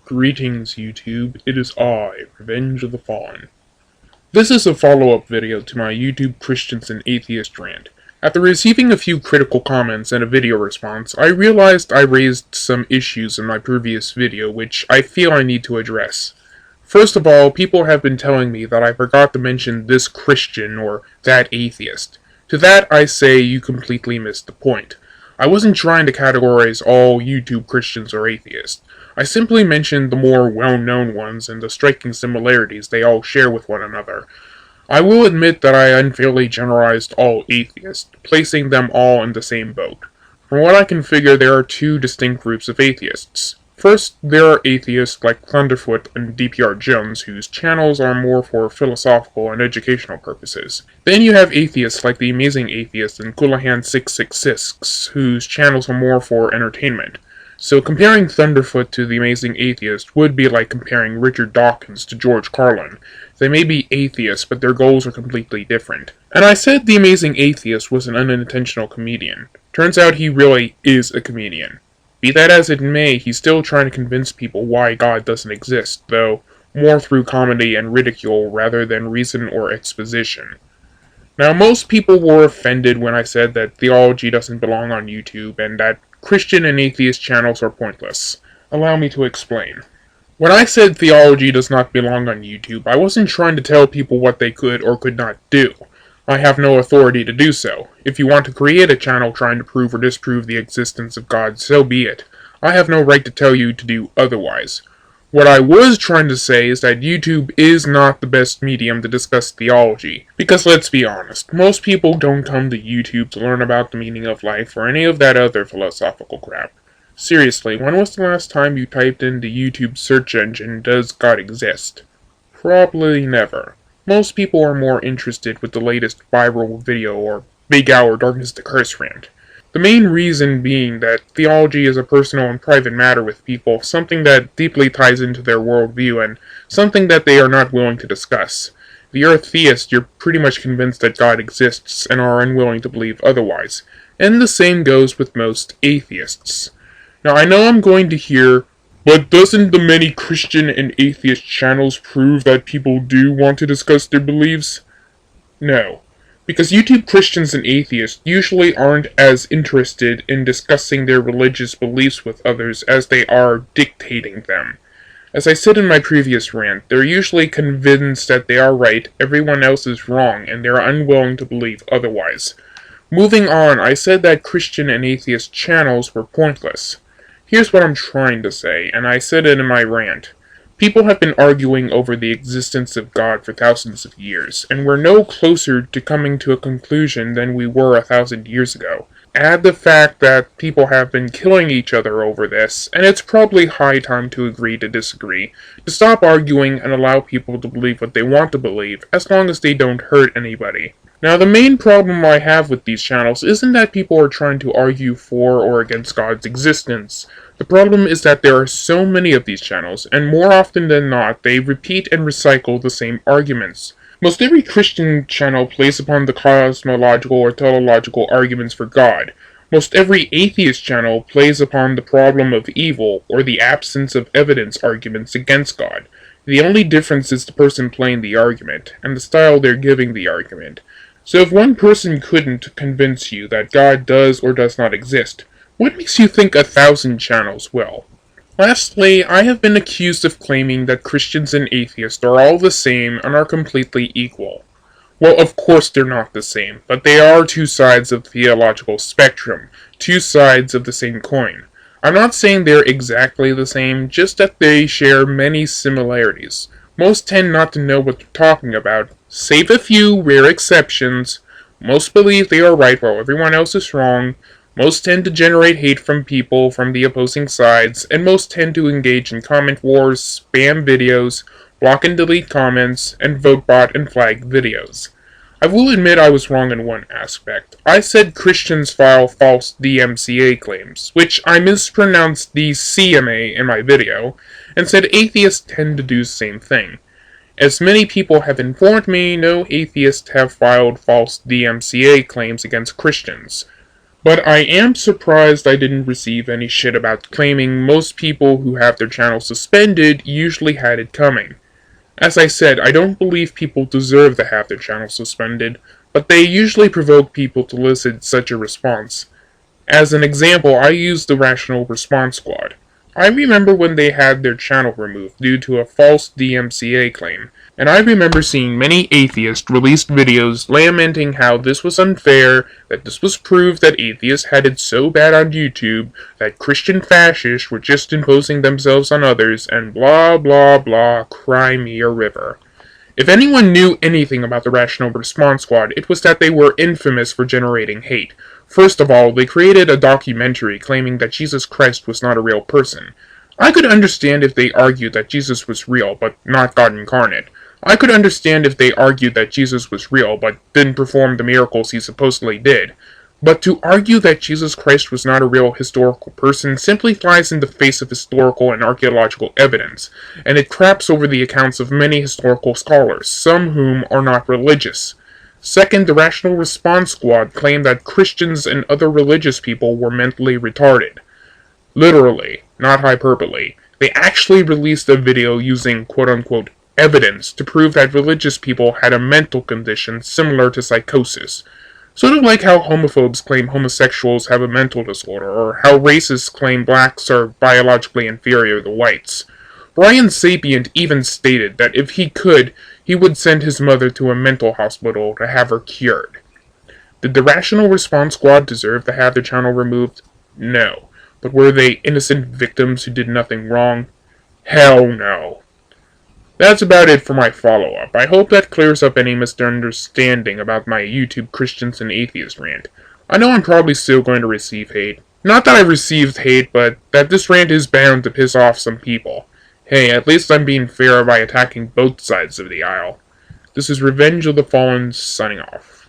Greetings, YouTube. It is I, Revenge of the Fallen. This is a follow-up video to my YouTube Christians and Atheists rant. After receiving a few critical comments and a video response, I realized I raised some issues in my previous video which I feel I need to address. First of all, people have been telling me that I forgot to mention this Christian or that atheist. To that I say you completely missed the point. I wasn't trying to categorize all YouTube Christians or atheists. I simply mentioned the more well-known ones and the striking similarities they all share with one another. I will admit that I unfairly generalized all atheists, placing them all in the same boat. From what I can figure, there are two distinct groups of atheists. First, there are atheists like Thunderfoot and DPR Jones, whose channels are more for philosophical and educational purposes. Then you have atheists like the Amazing Atheist and Coolahan666, whose channels are more for entertainment. So comparing Thunderfoot to the Amazing Atheist would be like comparing Richard Dawkins to George Carlin. They may be atheists, but their goals are completely different. And I said the Amazing Atheist was an unintentional comedian. Turns out he really is a comedian. Be that as it may, he's still trying to convince people why God doesn't exist, though more through comedy and ridicule rather than reason or exposition. Now, most people were offended when I said that theology doesn't belong on YouTube and that Christian and atheist channels are pointless. Allow me to explain. When I said theology does not belong on YouTube, I wasn't trying to tell people what they could or could not do. I have no authority to do so. If you want to create a channel trying to prove or disprove the existence of God, so be it. I have no right to tell you to do otherwise. What I was trying to say is that YouTube is not the best medium to discuss theology. Because let's be honest, most people don't come to YouTube to learn about the meaning of life or any of that other philosophical crap. Seriously, when was the last time you typed in the YouTube search engine, "Does God exist?" Probably never. Most people are more interested with the latest viral video or Big Hour Darkness to Curse rant. The main reason being that theology is a personal and private matter with people, something that deeply ties into their worldview and something that they are not willing to discuss. If you're a theist, you're pretty much convinced that God exists and are unwilling to believe otherwise. And the same goes with most atheists. Now I know I'm going to hear, but doesn't the many Christian and atheist channels prove that people do want to discuss their beliefs? No. Because YouTube Christians and atheists usually aren't as interested in discussing their religious beliefs with others as they are dictating them. As I said in my previous rant, they're usually convinced that they are right, everyone else is wrong, and they're unwilling to believe otherwise. Moving on, I said that Christian and atheist channels were pointless. Here's what I'm trying to say, and I said it in my rant. People have been arguing over the existence of God for thousands of years, and we're no closer to coming to a conclusion than we were 1,000 years ago. Add the fact that people have been killing each other over this, and it's probably high time to agree to disagree, to stop arguing and allow people to believe what they want to believe, as long as they don't hurt anybody. Now, the main problem I have with these channels isn't that people are trying to argue for or against God's existence. The problem is that there are so many of these channels, and more often than not, they repeat and recycle the same arguments. Most every Christian channel plays upon the cosmological or teleological arguments for God. Most every atheist channel plays upon the problem of evil or the absence of evidence arguments against God. The only difference is the person playing the argument, and the style they're giving the argument. So if one person couldn't convince you that God does or does not exist, what makes you think 1,000 channels will? Lastly, I have been accused of claiming that Christians and atheists are all the same and are completely equal. Well, of course they're not the same, but they are two sides of the theological spectrum, two sides of the same coin. I'm not saying they're exactly the same, just that they share many similarities. Most tend not to know what they're talking about, save a few rare exceptions. Most believe they are right while everyone else is wrong. Most tend to generate hate from people from the opposing sides, and most tend to engage in comment wars, spam videos, block and delete comments, and vote bot and flag videos. I will admit I was wrong in one aspect. I said Christians file false DMCA claims, which I mispronounced DCMA in my video, and said atheists tend to do the same thing. As many people have informed me, no atheists have filed false DMCA claims against Christians. But I am surprised I didn't receive any shit about claiming most people who have their channel suspended usually had it coming. As I said, I don't believe people deserve to have their channel suspended, but they usually provoke people to elicit such a response. As an example, I used the Rational Response Squad. I remember when they had their channel removed due to a false DMCA claim, and I remember seeing many atheists release videos lamenting how this was unfair, that this was proof that atheists had it so bad on YouTube, that Christian fascists were just imposing themselves on others, and blah blah blah, cry me a river. If anyone knew anything about the Rational Response Squad, it was that they were infamous for generating hate. First of all, they created a documentary claiming that Jesus Christ was not a real person. I could understand if they argued that Jesus was real, but not God incarnate. I could understand if they argued that Jesus was real, but didn't perform the miracles he supposedly did. But to argue that Jesus Christ was not a real historical person simply flies in the face of historical and archaeological evidence, and it craps over the accounts of many historical scholars, some whom are not religious. Second, the Rational Response Squad claimed that Christians and other religious people were mentally retarded. Literally, not hyperbole. They actually released a video using quote-unquote evidence to prove that religious people had a mental condition similar to psychosis. Sort of like how homophobes claim homosexuals have a mental disorder, or how racists claim blacks are biologically inferior to whites. Brian Sapient even stated that if he could, he would send his mother to a mental hospital to have her cured. Did the Rational Response Squad deserve to have their channel removed? No. But were they innocent victims who did nothing wrong? Hell no. That's about it for my follow-up. I hope that clears up any misunderstanding about my YouTube Christians and Atheists rant. I know I'm probably still going to receive hate. Not that I've received hate, but that this rant is bound to piss off some people. Hey, at least I'm being fair by attacking both sides of the aisle. This is Revenge of the Fallen, signing off.